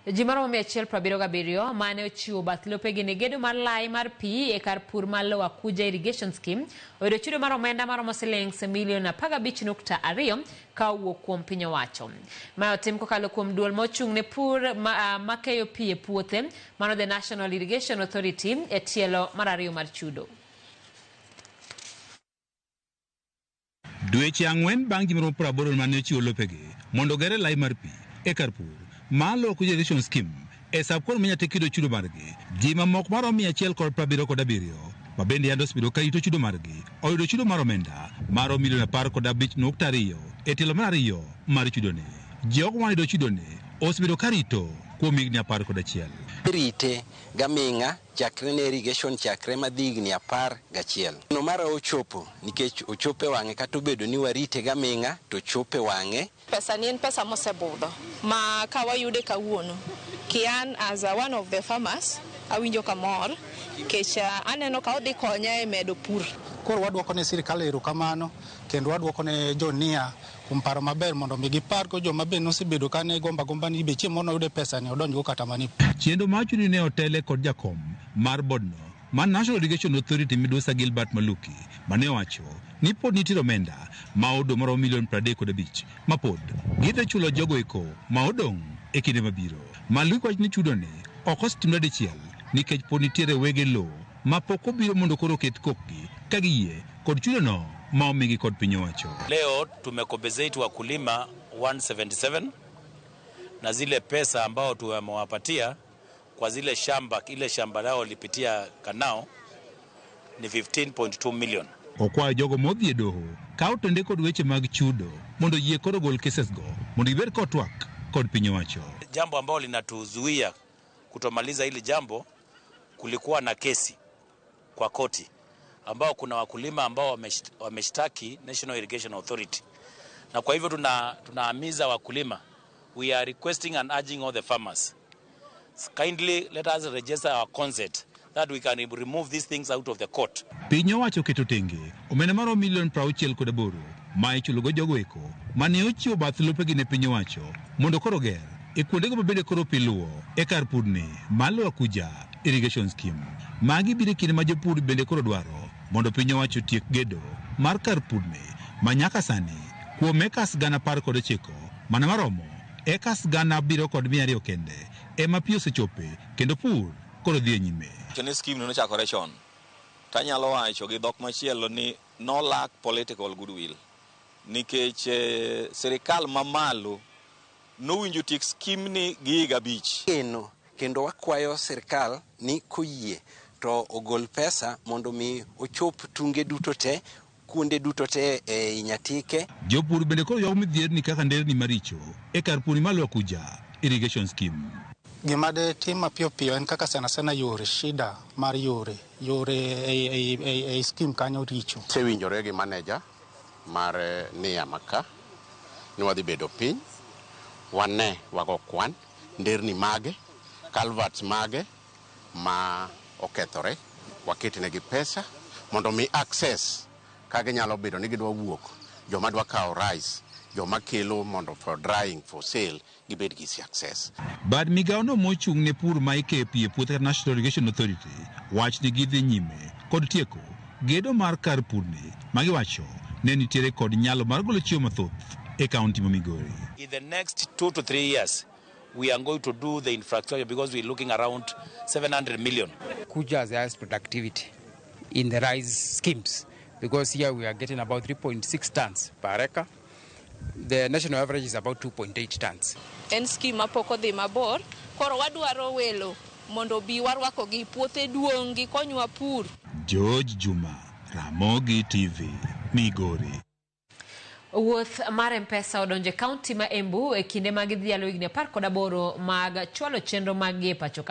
Ji maromo 177 mane ochiwo bath lopegi ne gedo mar lai mar pi e kar pur mar Lower Kuja Irrigation Scheme oyudo chudo mar omenda maromo silings milion 15.2 ka owuok kuom piny owacho. Ma otim kokalo kuom duol mochung' ne pur makeyo pi e puothe mano the National Irrigation Authority e tielo mar ariyo mar chudo. Dweche ang'wen bang' ji maromo 80 mane ochiwo lopegi mondo gere lai mar pi e kar pur mar Lower Kuja Irrigation Scheme e sabkon manyate kido chudo margi ji mamoko maromo 177 ma bende yande osebedo ka ito chudo margi oyudo chudo mar omenda maromo milion 15.2 e tielo mar ariyo mar chudone. Jogo mayudo chudone osebedo ka rito kuom higni 11. Rite gaming'a chakre ne irrigation chakre madhigni 11. No mara ochopo nikech ochope wang'e kata obedo ni warite gaming'a to chope wang'e. Pesa ni en pesa mosebudho ma kawayude kawuono. Kian as one of the farmers awinjo kamor kech aneno ka odhi konya e medo pur. Koro wadwoko ne sirikal erokamano kendo wadwoko ne jonia kuom paro maber mondo mi gipar go joma be nosebedo kane gomba ni be chiemo no yude pesa ni odonjgo kata mani. Chiendo machuni ne otele kod jakom mar bodno man National Irrigation Authority Midusa Gilbert Maluki mane owacho ni pod nitie omenda ma odong' maromo milion 35 ma pod gidhi chulo jogo eko ma odong' e kinde mabiro. Maluki wacho ni chudone ok osetimre dichiel nikech pod nitiere wege lo ma pok obiro mondo koro ket kokgi ka giyie kod chudono ma omigi kod piny owacho. Leo tumekombezeti wakulima 177 na zile pesa ambao tumewapatia kwa zile shamba, ile shamba lao lipitia kanao ni 15.2 million. Okwayo jogo modhi e doho ka otende kod weche mag chudo mondo yie koro gol cases go mondo ibed kod twak kod piny owacho. Jambo ambao linatuzuia kutomaliza hili jambo, kulikuwa na kesi kwa koti ambao kuna wakulima ambao wameshtaki National Irrigation Authority, na kwa hivyo tunahimiza wakulima, we are requesting and urging all the farmers, kindly let us register our consent that we can remove these things out of the court. Piny owacho keto tenge omenda maromo milion 68 ma ichulogo jogo eko mane ochiwo bath lopegi ne piny owacho mondo koro ger e kuondego mabende koro piluwo e kar purni mar Lower Kuja Irrigation Scheme. Magi biro kinde ma jopur bende koro dwaro mondo piny owacho tiek gedo mar kar purni ma nyaka sani kuom ekas 10,900 mana maromo ekas 7,200 kende ema pi osechope kendo pur koro dhi e nyime. Chene scheme no chakore chon. Tanyalo wacho gi dhok machielo ni no lack political goodwill. Nikech serikal mamalo nowinjo tiek scheme ni gi higa 5. Kendo wakwayo serikal ni koyie to ogol pesa mondo mi ochop tunge duto te kuonde duto te e Nyatike. Jopur bende koro yawo midhier ni kaka nderni maricho e kar pur mar Lower Kuja Irrigation Scheme. Gima de tim mapiyo en kaka sana yore shida mar yore e scheme kanyo richo. Sewinjore gi manager mar Nia Maka ni wadhi bedo piny wane wago kwan nderni mage culverts mage ma okethore waketinegi pesa mondo mi access kage nyalo bedo ni gidwa wuok joma dwa kawo rice joma kelo mondo for drying for sale gibed gi access. Bad migaono mochung' ne pur ma ike pi e puothe National Irrigation Authority wach ni gidhi nyime kod tieko gedo mar kar purni magiwacho ne nitiere kod nyalo mar golo chiemo mathoth e kaunti ma Migori. In the next 2 to 3 years we are going to do the infrastructure because we're looking around 700 million. Kuja has productivity in the rice schemes because here we are getting about 3.6 tons per acre. The national average is about 2.8 tons. En scheme apoko dhi mabor, koro wadwaro welo mondo bi warwako gi puothe duong' gi konywa pur. George Juma, Ramogi TV, Migori. Wuoth mar M-Pesa odonje kaunti ma Embu e kinde mag dhialo higni 18 mag chwalo chenro mag pacho